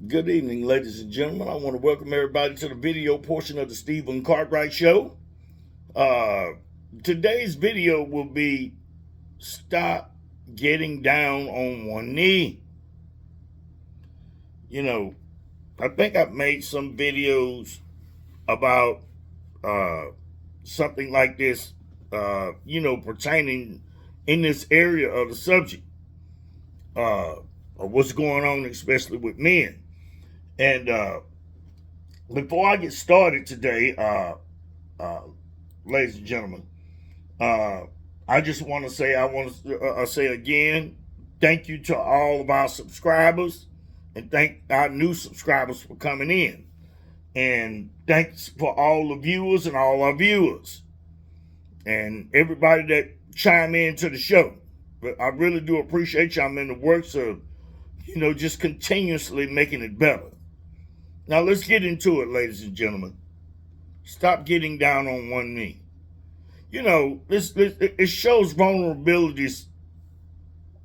Good evening, ladies and gentlemen. I want to welcome everybody to the video portion of the Stephen Cartwright Show. Uh, Today's video will be Stop Getting Down on One Knee. You know, I think I've made some videos about something like this, pertaining in this area of the subject, of what's going on, especially with men. And before I get started today, uh, ladies and gentlemen, uh, I just want to say, say again, thank you to all of our subscribers, and thank our new subscribers for coming in. And thanks for all the viewers and all our viewers and everybody that chime into the show. But I really do appreciate you. I'm in the works of, just continuously making it better. Now let's get into it, ladies and gentlemen. Stop getting down on one knee. It shows vulnerabilities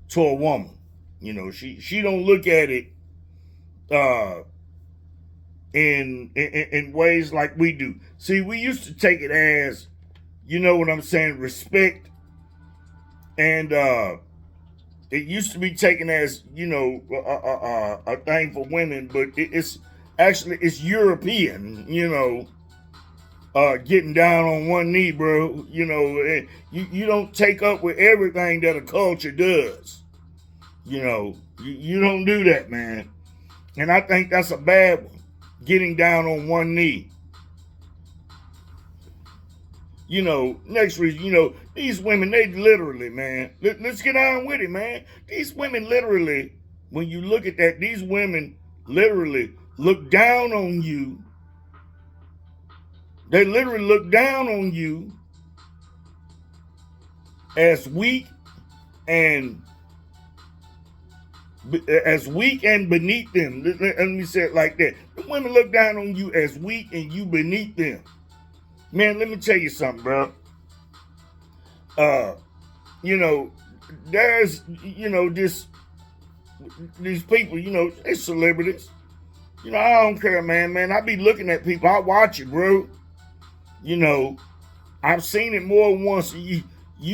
to a woman. She don't look at it in ways like we do. See, we used to take it as, respect, and it used to be taken as a thing for women, but it's European. Getting down on one knee, bro. You don't take up with everything that a culture does. You don't do that, man. And I think that's a bad one. Getting down on one knee. Next reason, these women, they literally, man, let's get on with it, man. These women literally, when you look at that, these women literally look down on you. They literally look down on you as weak and beneath them. Let me say it like that. The women look down on you as weak and you beneath them. Man, let me tell you something, bro. There's, these people, they're celebrities. I don't care, man. I be looking at people. I watch it, bro. I've seen it more than once. You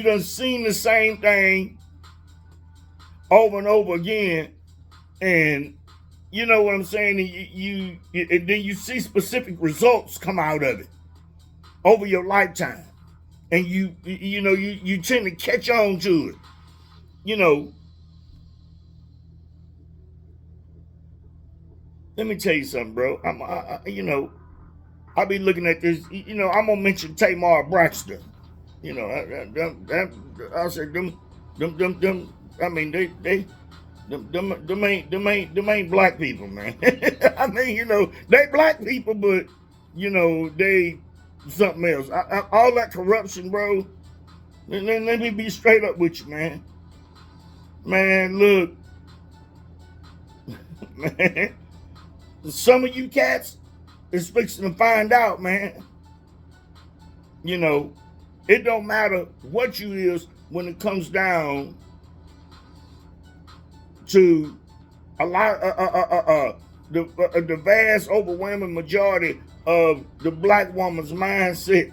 done seen the same thing over and over again, and you know what I'm saying. And then you see specific results come out of it over your lifetime, and you tend to catch on to it. Let me tell you something, bro. I be looking at this. I'm gonna mention Tamar Braxton. I said them. I mean, them ain't black people, man. I mean, they black people, but they something else. All that corruption, bro. Let me be straight up with you, man. Man, look, man. Some of you cats is fixing to find out, man. It don't matter what you is when it comes down to a lot the vast overwhelming majority of the black woman's mindset.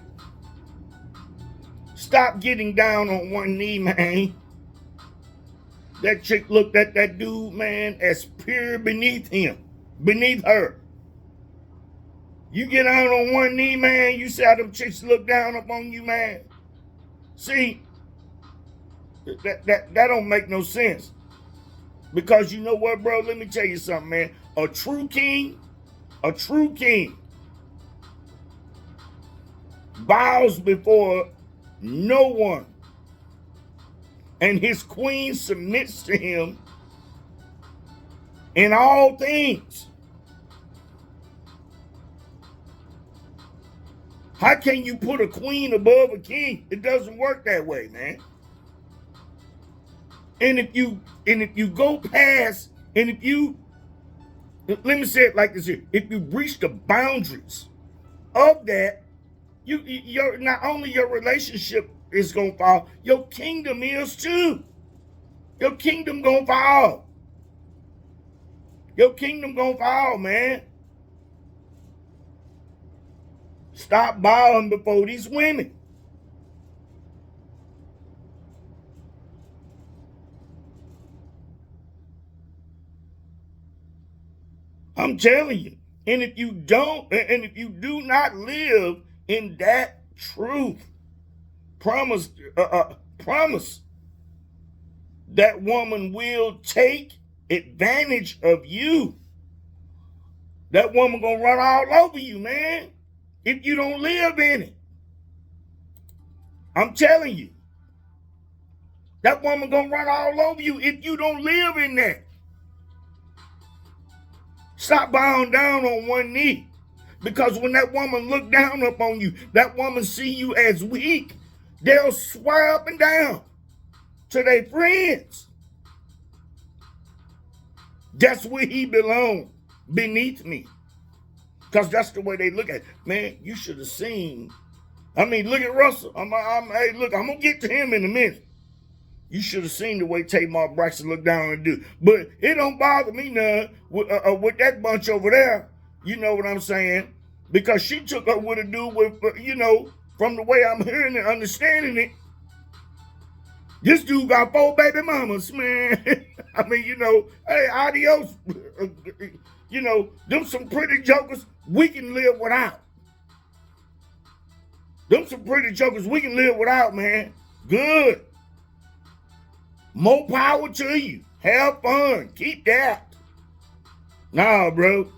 Stop getting down on one knee, man. That chick looked at that dude, man, as pure beneath her. You get down on one knee, man, you see how them chicks look down upon you, man. See, that don't make no sense. Because you know what, bro? Let me tell you something, man. A true king bows before no one. And his queen submits to him in all things. How can you put a queen above a king? It doesn't work that way, man. And if you go past, and if you, let me say it like this here, if you breach the boundaries of that, you're not only your relationship is gonna fall, your kingdom is too. Your kingdom gonna fall. Your kingdom gonna fall, man. Stop bowing before these women. I'm telling you. And if you don't, and if you do not live in that truth, promise, that woman will take advantage of you. That woman gonna run all over you, man, if you don't live in it. I'm telling you. That woman gonna run all over you if you don't live in that. Stop bowing down on one knee. Because when that woman look down upon you, that woman see you as weak, they'll swear up and down to their friends. That's where he belongs, beneath me. Because that's the way they look at it. Man, you should have seen. I mean, look at Russell. Hey, look, I'm going to get to him in a minute. You should have seen the way Tamar Braxton look down and do. But it don't bother me none with that bunch over there. You know what I'm saying? Because she took up what to do with, from the way I'm hearing and understanding it. This dude got 4 baby mamas, man. I mean, hey, adios. Them some pretty jokers we can live without. Them some pretty jokers we can live without, man. Good. More power to you. Have fun. Keep that. Nah, bro.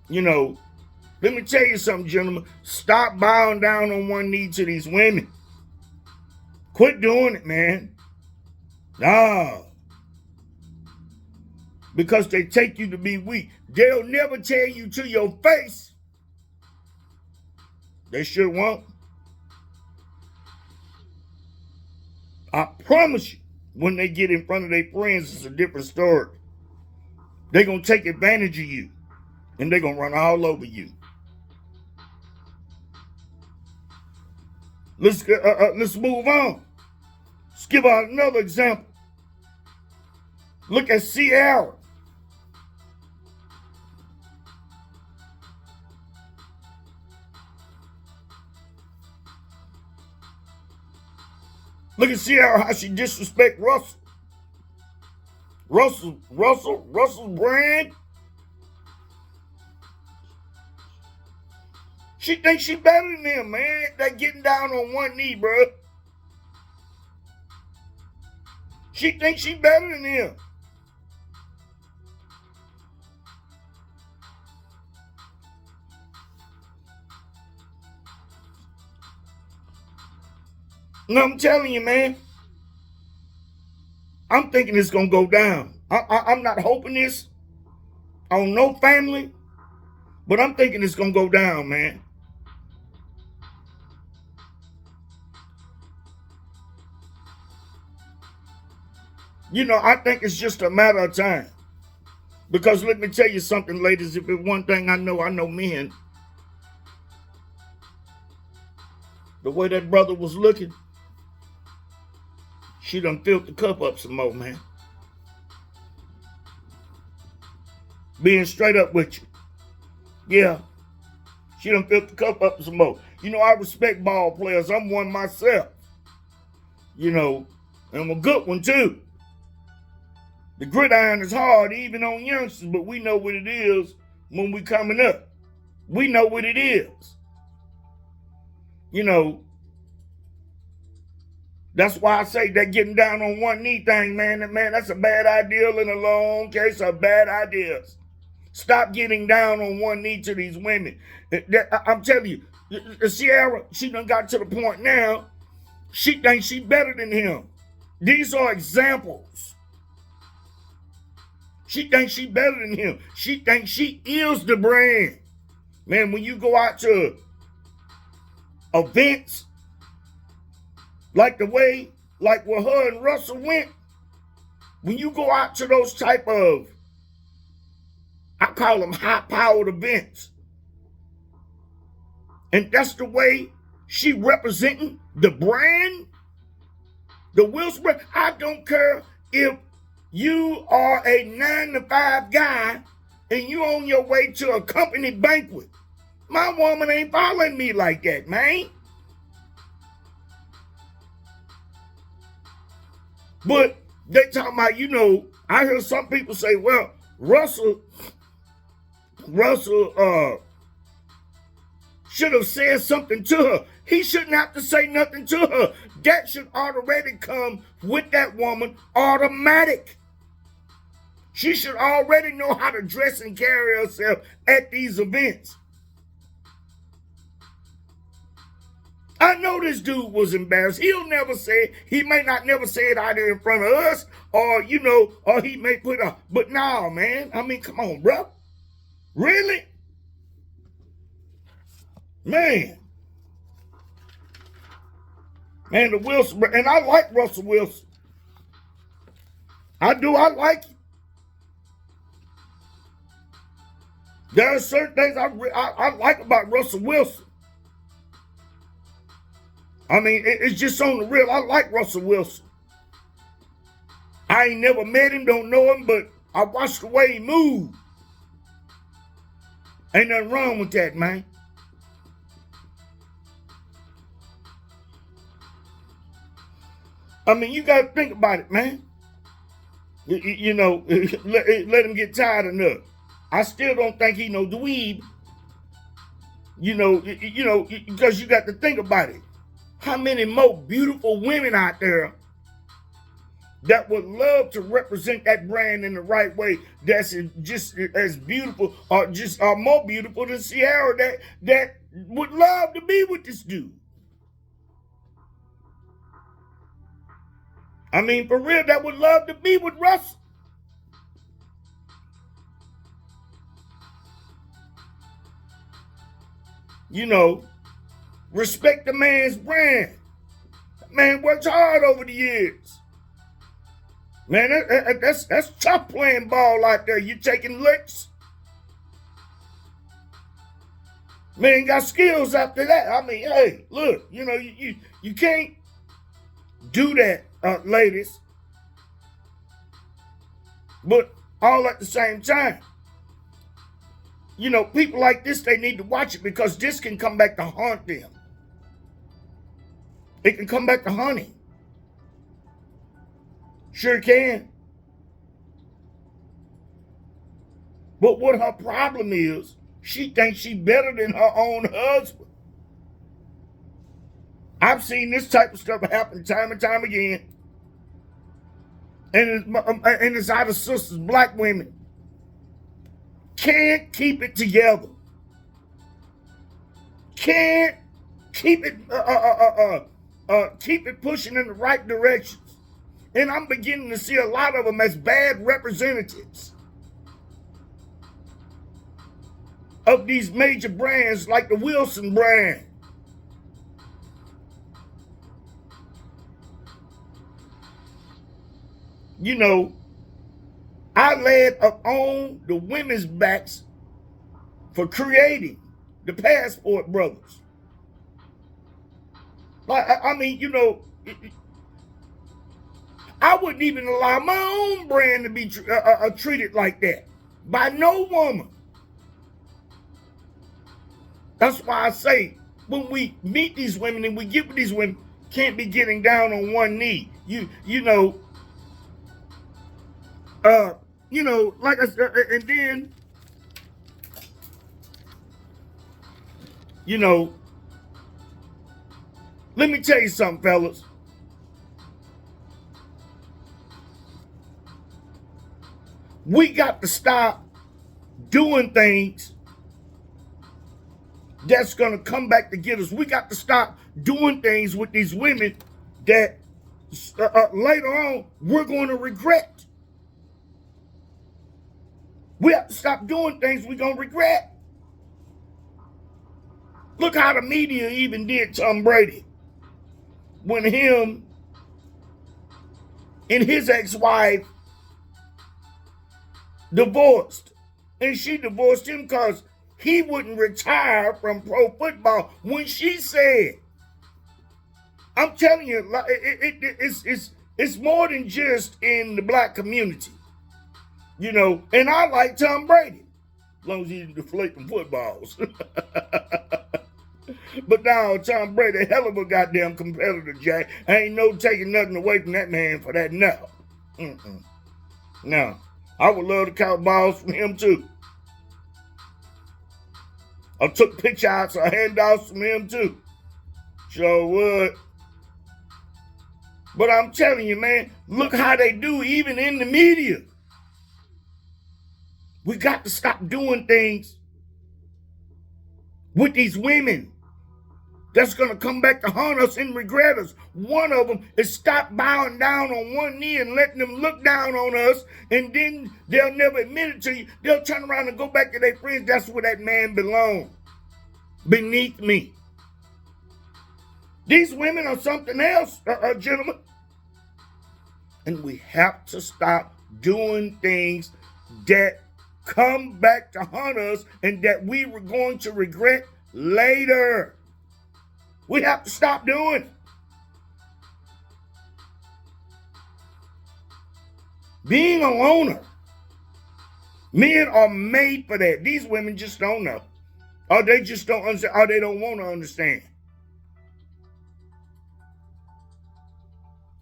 Let me tell you something, gentlemen. Stop bowing down on one knee to these women. Quit doing it, man. Nah. Because they take you to be weak. They'll never tell you to your face. They sure won't. I promise you, when they get in front of their friends, it's a different story. They're going to take advantage of you. And they're going to run all over you. Let's move on. Let's give out another example. Look at Ciara. Look at Ciara, how she disrespect Russell. Russell's brand. She thinks she better than him, man. They getting down on one knee, bro. She thinks she better than him. No, I'm telling you, man. I'm thinking it's going to go down. I'm not hoping this on no family, but I'm thinking it's going to go down, man. I think it's just a matter of time. Because let me tell you something, ladies. If it's one thing I know men. The way that brother was looking, she done filled the cup up some more, man. Being straight up with you. Yeah. She done filled the cup up some more. I respect ball players. I'm one myself. And I'm a good one, too. The gridiron is hard, even on youngsters, but we know what it is when we coming up. We know what it is. That's why I say that getting down on one knee thing, man, that's a bad idea in a long case of bad ideas. Stop getting down on one knee to these women. I'm telling you, Ciara, she done got to the point now, she thinks she better than him. These are examples. She thinks she better than him. She thinks she is the brand. Man, when you go out to events, like where her and Russell went, when you go out to those type of, I call them high-powered events, and that's the way she representing the brand, the Will Smith. I don't care if You are a 9-to-5 guy and you on your way to a company banquet. My woman ain't following me like that, man. But they talking about, I hear some people say, well, Russell should have said something to her. He shouldn't have to say nothing to her. That should already come with that woman automatic. She should already know how to dress and carry herself at these events. I know this dude was embarrassed. He'll never say it. He may not never say it out there in front of us, or he may put up. But no, man. I mean, come on, bro. Really? Man, the Wilson, and I like Russell Wilson. I do. I like him. There are certain things I like about Russell Wilson. I mean, it's just on the real. I like Russell Wilson. I ain't never met him, don't know him, but I watched the way he moved. Ain't nothing wrong with that, man. I mean, you got to think about it, man. Let him get tired enough. I still don't think he no dweeb. Because you got to think about it. How many more beautiful women out there that would love to represent that brand in the right way, that's just as beautiful or just more beautiful than Ciara, that would love to be with this dude? I mean, for real, that would love to be with Russell. Respect the man's brand. That man works hard over the years. Man, that's tough playing ball out there. You taking licks. Man got skills after that. I mean, hey, look, you can't do that, ladies. But all at the same time, people like this, they need to watch it because this can come back to haunt them. It can come back to hunt him. Sure can. But what her problem is, she thinks she's better than her own husband. I've seen this type of stuff happen time and time again. And it's out of sisters, black women. Can't keep it together. Can't keep it keep it pushing in the right directions. And I'm beginning to see a lot of them as bad representatives of these major brands like the Wilson brand. I led up on the women's backs for creating the Passport Brothers. I wouldn't even allow my own brand to be treated like that by no woman. That's why I say, when we meet these women and we get with these women, can't be getting down on one knee. Like I said, and then, let me tell you something, fellas. We got to stop doing things that's going to come back to get us. We got to stop doing things with these women that later on we're going to regret. We have to stop doing things we're going to regret. Look how the media even did Tom Brady when him and his ex-wife divorced. And she divorced him because he wouldn't retire from pro football when she said, I'm telling you, It's more than just in the black community. You know, and I like Tom Brady, as long as he's deflating footballs. But now Tom Brady, a hell of a goddamn competitor, Jack. I ain't no taking nothing away from that man for that. No. No. I would love to count balls from him too. I took pitch outs or handouts from him too. Sure would. But I'm telling you, man, look how they do even in the media. We got to stop doing things with these women that's going to come back to haunt us and regret us. One of them is stop bowing down on one knee and letting them look down on us, and then they'll never admit it to you. They'll turn around and go back to their friends. That's where that man belongs, beneath me. These women are something else, gentlemen. And we have to stop doing things that come back to haunt us and that we were going to regret later. We have to stop doing it. Being a loner. Men are made for that. These women just don't know. Or they just don't understand. Or they don't want to understand.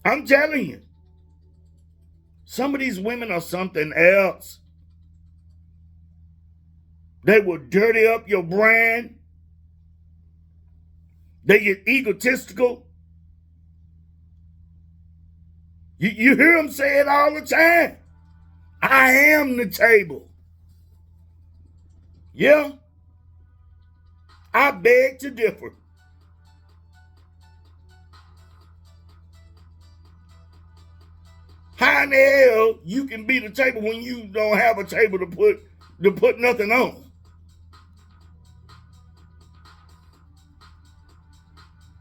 I'm telling you. Some of these women are something else. They will dirty up your brand. They get egotistical. You hear them say it all the time. I am the table. Yeah. I beg to differ. How in the hell you can be the table when you don't have a table to put nothing on?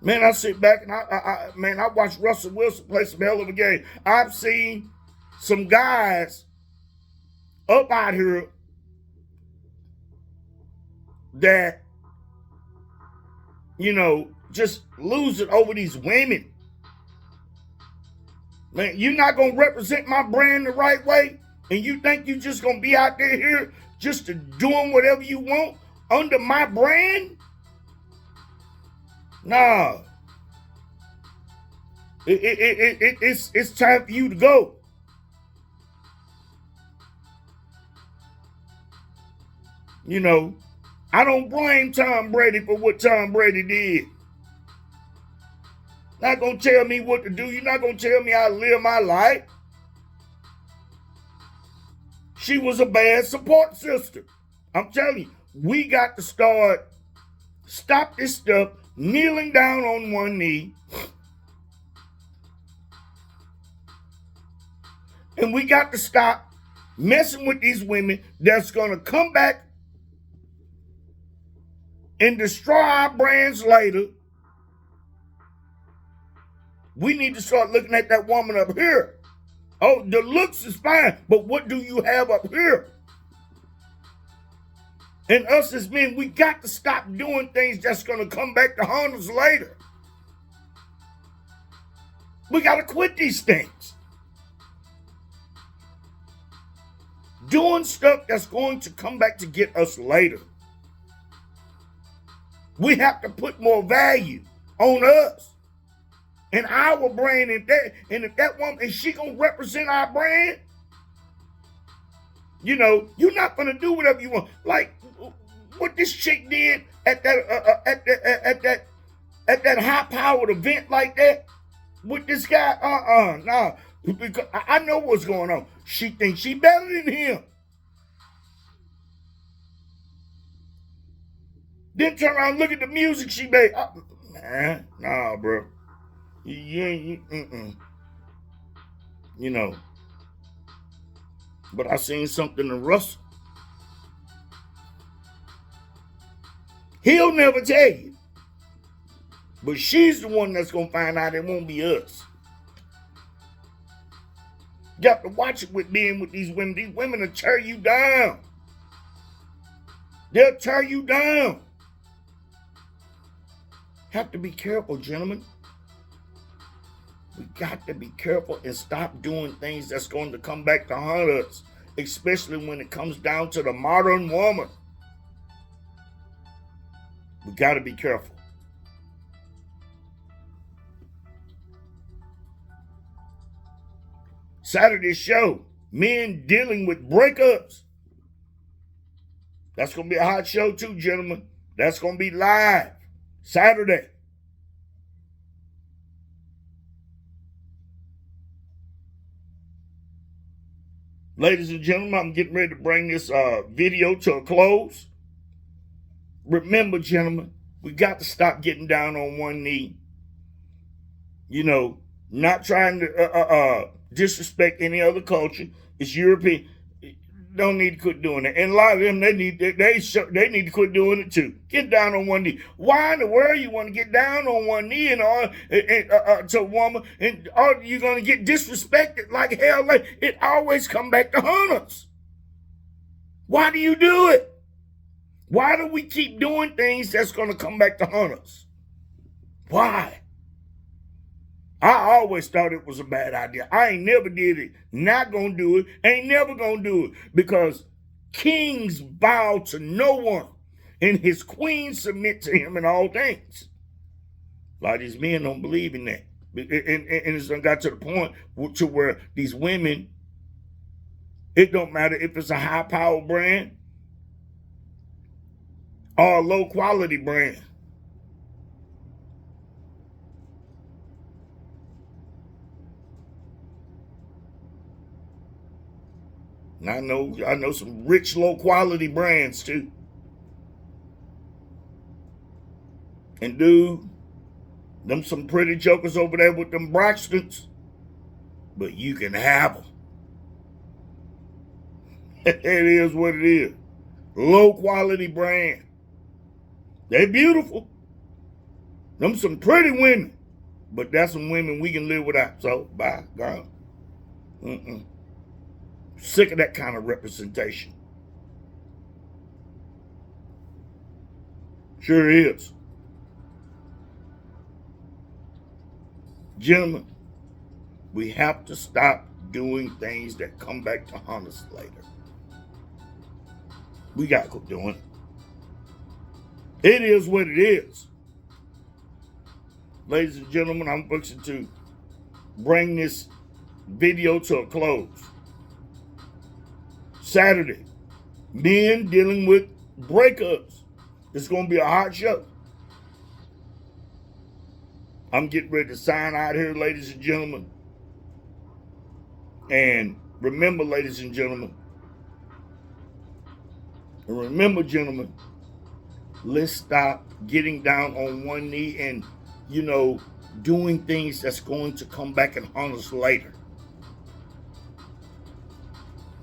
Man, I sit back and I watch Russell Wilson play some hell of a game. I've seen some guys up out here that, you know, just lose it over these women. Man, you're not going to represent my brand the right way, and you think you're just going to be out there here just to doing whatever you want under my brand? Nah. It's time for you to go. You know, I don't blame Tom Brady for what Tom Brady did. Not gonna tell me what to do. You're not gonna tell me how to live my life. She was a bad support sister. I'm telling you, we got to stop this stuff, kneeling down on one knee. And we got to stop messing with these women that's going to come back and destroy our brands later. We need to start looking at that woman up here. Oh, the looks is fine, but what do you have up here? And us as men, we got to stop doing things that's going to come back to haunt us later. We got to quit these things. Doing stuff that's going to come back to get us later. We have to put more value on us and our brand. And if that woman, is she going to represent our brand? You know, you're not going to do whatever you want. Like what this chick did at that high-powered event like that with this guy. Nah. Because I know what's going on. She thinks she better than him. Then turn around and look at the music she made. Man, nah, bro. You know. But I seen something in Russell. He'll never tell you. But she's the one that's going to find out. It won't be us. You have to watch it with being with these women. These women will tear you down. They'll tear you down. Have to be careful, gentlemen. We got to be careful and stop doing things that's going to come back to haunt us, especially when it comes down to the modern woman. We got to be careful. Saturday show, men dealing with breakups. That's going to be a hot show too, gentlemen. That's going to be live Saturday. Ladies and gentlemen, I'm getting ready to bring this video to a close. Remember, gentlemen, we got to stop getting down on one knee. You know, not trying to disrespect any other culture. It's European. Don't need to quit doing it. And a lot of them, they need to quit doing it too. Get down on one knee. Why in the world you want to get down on one knee and to a woman, and you're going to get disrespected like hell? Like, it always come back to haunt us. Why do you do it? Why do we keep doing things that's going to come back to haunt us? Why? I always thought it was a bad idea. I ain't never did it. Not gonna do it. Ain't never gonna do it. Because kings bow to no one, and his queens submit to him in all things. A lot of these men don't believe in that. And it's got to the point to where these women, it don't matter if it's a high-power brand or a low-quality brand. And I know some rich, low-quality brands, too. And, dude, them some pretty jokers over there with them Braxtons, but you can have them. It is what it is. Low-quality brand. They're beautiful. Them some pretty women, but that's some women we can live without. So, bye, gone. Sick of that kind of representation. Sure is. Gentlemen, we have to stop doing things that come back to haunt us later. We got to quit doing it. It is what it is. Ladies and gentlemen, I'm fixing to bring this video to a close. Saturday, men dealing with breakups. It's going to be a hot show. I'm getting ready to sign out here, ladies and gentlemen. And remember, ladies and gentlemen, gentlemen, let's stop getting down on one knee and, doing things that's going to come back and haunt us later.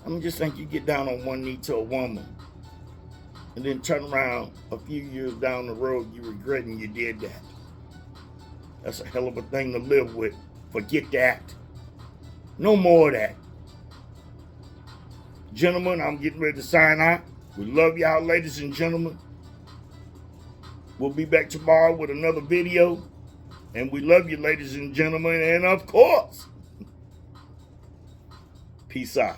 I'm just saying, you get down on one knee to a woman and then turn around a few years down the road, you regretting you did that. That's a hell of a thing to live with. Forget that. No more of that. Gentlemen, I'm getting ready to sign out. We love y'all, ladies and gentlemen. We'll be back tomorrow with another video. And we love you, ladies and gentlemen. And of course, peace out.